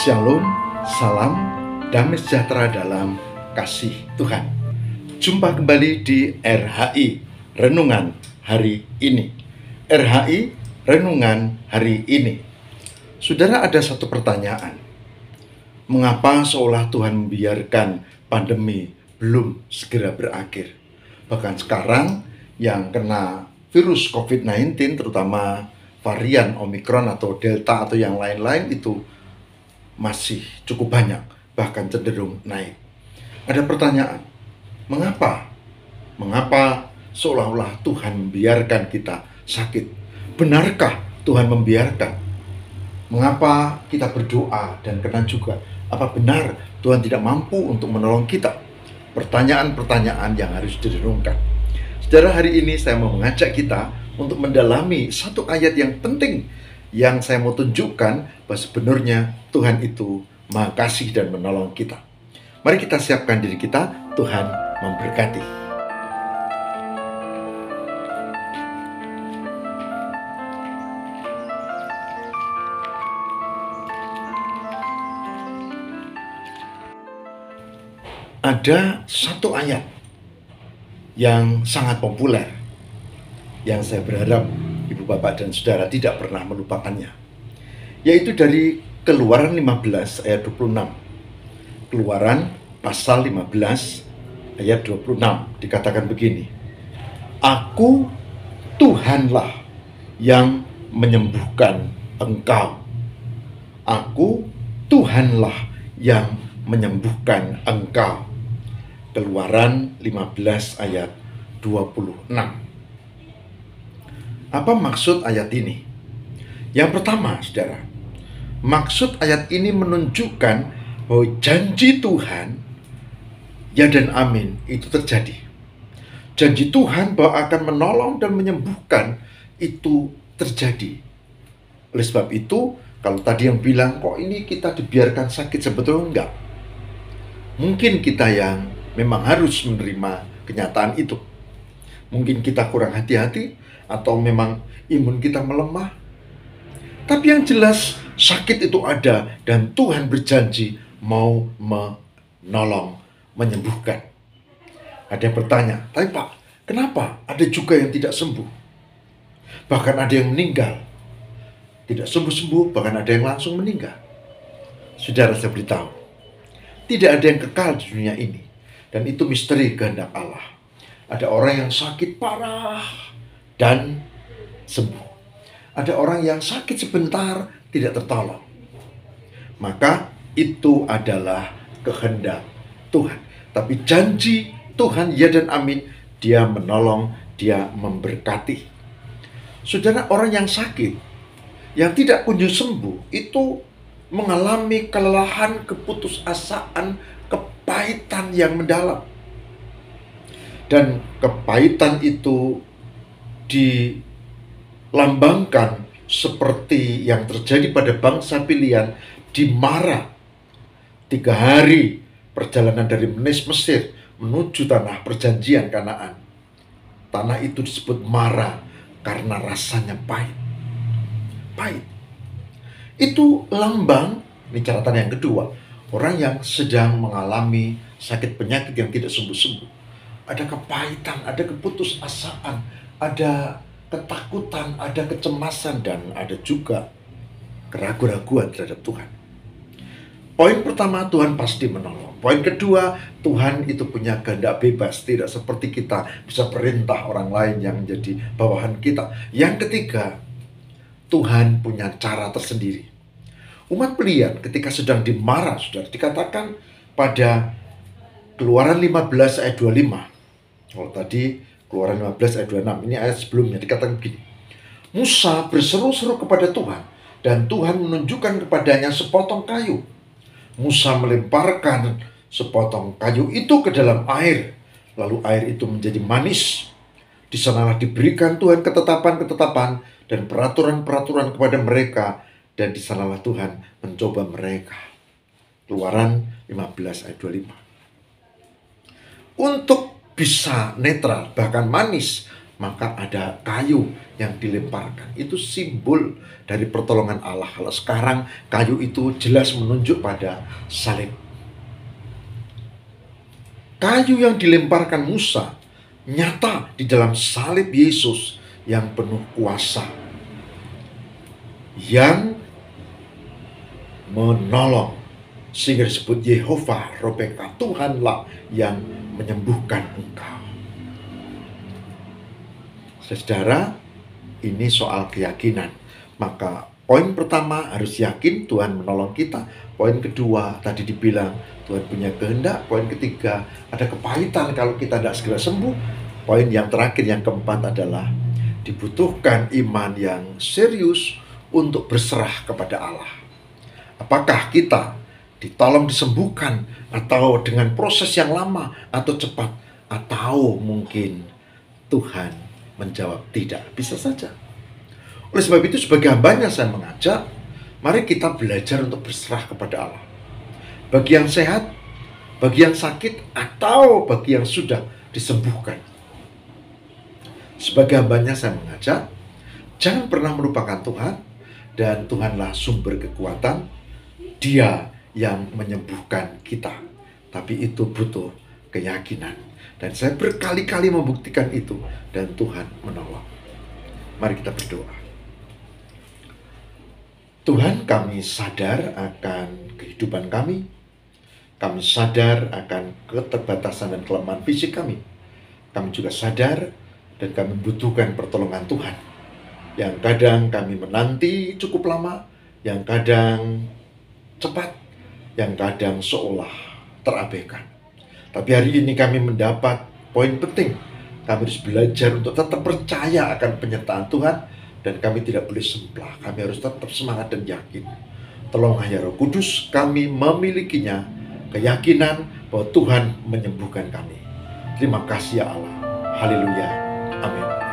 Shalom, salam, damai sejahtera dalam kasih Tuhan. Jumpa kembali di RHI, Renungan Hari Ini. RHI, Renungan Hari Ini. Saudara, ada satu pertanyaan. Mengapa seolah Tuhan membiarkan pandemi belum segera berakhir? Bahkan sekarang yang kena virus COVID-19, terutama varian Omicron atau Delta atau yang lain-lain itu masih cukup banyak, bahkan cenderung naik. Ada pertanyaan, mengapa? Mengapa seolah-olah Tuhan membiarkan kita sakit? Benarkah Tuhan membiarkan? Mengapa kita berdoa dan kena juga? Apa benar Tuhan tidak mampu untuk menolong kita? Pertanyaan-pertanyaan yang harus direnungkan. Saudara, hari ini saya mau mengajak kita untuk mendalami satu ayat yang penting yang saya mau tunjukkan bahwa sebenarnya Tuhan itu Maha Kasih dan menolong kita. Mari kita siapkan diri kita, Tuhan memberkati. Ada satu ayat yang sangat populer yang saya berharap Ibu, Bapak, dan Saudara tidak pernah melupakannya, yaitu dari Keluaran 15 ayat 26. Keluaran pasal 15 ayat 26 dikatakan begini, Aku Tuhanlah yang menyembuhkan engkau. Aku Tuhanlah yang menyembuhkan engkau. Keluaran 15 ayat 26. Apa maksud ayat ini? Yang pertama, saudara, maksud ayat ini menunjukkan bahwa janji Tuhan, ya dan amin, itu terjadi. Janji Tuhan bahwa akan menolong dan menyembuhkan itu terjadi. Oleh sebab itu, kalau tadi yang bilang, kok ini kita dibiarkan sakit, sebetulnya enggak. Mungkin kita yang memang harus menerima kenyataan itu. Mungkin kita kurang hati-hati, atau memang imun kita melemah. Tapi yang jelas sakit itu ada dan Tuhan berjanji mau menolong, menyembuhkan. Ada yang bertanya, tapi Pak, kenapa ada juga yang tidak sembuh? Bahkan ada yang meninggal. Tidak sembuh-sembuh, bahkan ada yang langsung meninggal. Saudara, saya beritahu, tidak ada yang kekal di dunia ini. Dan itu misteri kehendak Allah. Ada orang yang sakit parah dan sembuh. Ada orang yang sakit sebentar tidak tertolong. Maka itu adalah kehendak Tuhan. Tapi janji Tuhan, ya dan amin, Dia menolong, Dia memberkati. Saudara, orang yang sakit, yang tidak kunjung sembuh, itu mengalami kelelahan, keputusasaan, kepahitan yang mendalam. Dan kepahitan itu dilambangkan seperti yang terjadi pada bangsa pilihan di Mara. 3 hari perjalanan dari Mesir menuju tanah perjanjian Kanaan. Tanah itu disebut Mara karena rasanya pahit. Pahit. Itu lambang, ini catatan yang kedua, orang yang sedang mengalami sakit penyakit yang tidak sembuh-sembuh. Ada kepahitan, ada keputusasaan, ada ketakutan, ada kecemasan, dan ada juga keraguan-raguan terhadap Tuhan. Poin pertama, Tuhan pasti menolong. Poin kedua, Tuhan itu punya kehendak bebas, tidak seperti kita bisa perintah orang lain yang menjadi bawahan kita. Yang ketiga, Tuhan punya cara tersendiri. Umat pilihan ketika sedang dimarah, saudara, dikatakan pada Keluaran 15 ayat 25. Kalau tadi Keluaran 15 ayat 26, ini ayat sebelumnya dikatakan begini. Musa berseru-seru kepada Tuhan, dan Tuhan menunjukkan kepadanya sepotong kayu. Musa melemparkan sepotong kayu itu ke dalam air, lalu air itu menjadi manis. Di sanalah diberikan Tuhan ketetapan-ketetapan dan peraturan-peraturan kepada mereka, dan di sanalah Tuhan mencoba mereka. Keluaran 15 ayat 25. Untuk bisa netral, bahkan manis, maka ada kayu yang dilemparkan. Itu simbol dari pertolongan Allah. Kalau sekarang kayu itu jelas menunjuk pada salib. Kayu yang dilemparkan Musa nyata di dalam salib Yesus yang penuh kuasa, yang menolong, sehingga disebut Yehova Robeka, Tuhanlah yang menyembuhkan engkau. Saudara, ini soal keyakinan. Maka poin pertama harus yakin Tuhan menolong kita. Poin kedua tadi dibilang Tuhan punya kehendak. Poin ketiga ada kepahitan kalau kita tidak segera sembuh. Poin yang terakhir, yang keempat adalah dibutuhkan iman yang serius untuk berserah kepada Allah. Apakah kita ditolong disembuhkan, atau dengan proses yang lama atau cepat, atau mungkin Tuhan menjawab tidak? Bisa saja. Oleh sebab itu, sebagai hambanya saya mengajak, mari kita belajar untuk berserah kepada Allah. Bagi yang sehat, bagi yang sakit, atau bagi yang sudah disembuhkan. Sebagai hambanya saya mengajak, jangan pernah melupakan Tuhan, dan Tuhanlah sumber kekuatan. Dia yang menyembuhkan kita. Tapi itu butuh keyakinan. Dan saya berkali-kali membuktikan itu, dan Tuhan menolong. Mari kita berdoa. Tuhan, kami sadar akan kehidupan kami. Kami sadar akan keterbatasan dan kelemahan fisik kami. Kami juga sadar dan kami membutuhkan pertolongan Tuhan. Yang kadang kami menanti cukup lama, yang kadang cepat, yang kadang seolah terabaikan. Tapi hari ini kami mendapat poin penting. Kami harus belajar untuk tetap percaya akan penyertaan Tuhan, dan kami tidak boleh semplah. Kami harus tetap semangat dan yakin. Tolonglah ya Roh Kudus, kami memilikinya, keyakinan bahwa Tuhan menyembuhkan kami. Terima kasih ya Allah. Haleluya. Amin.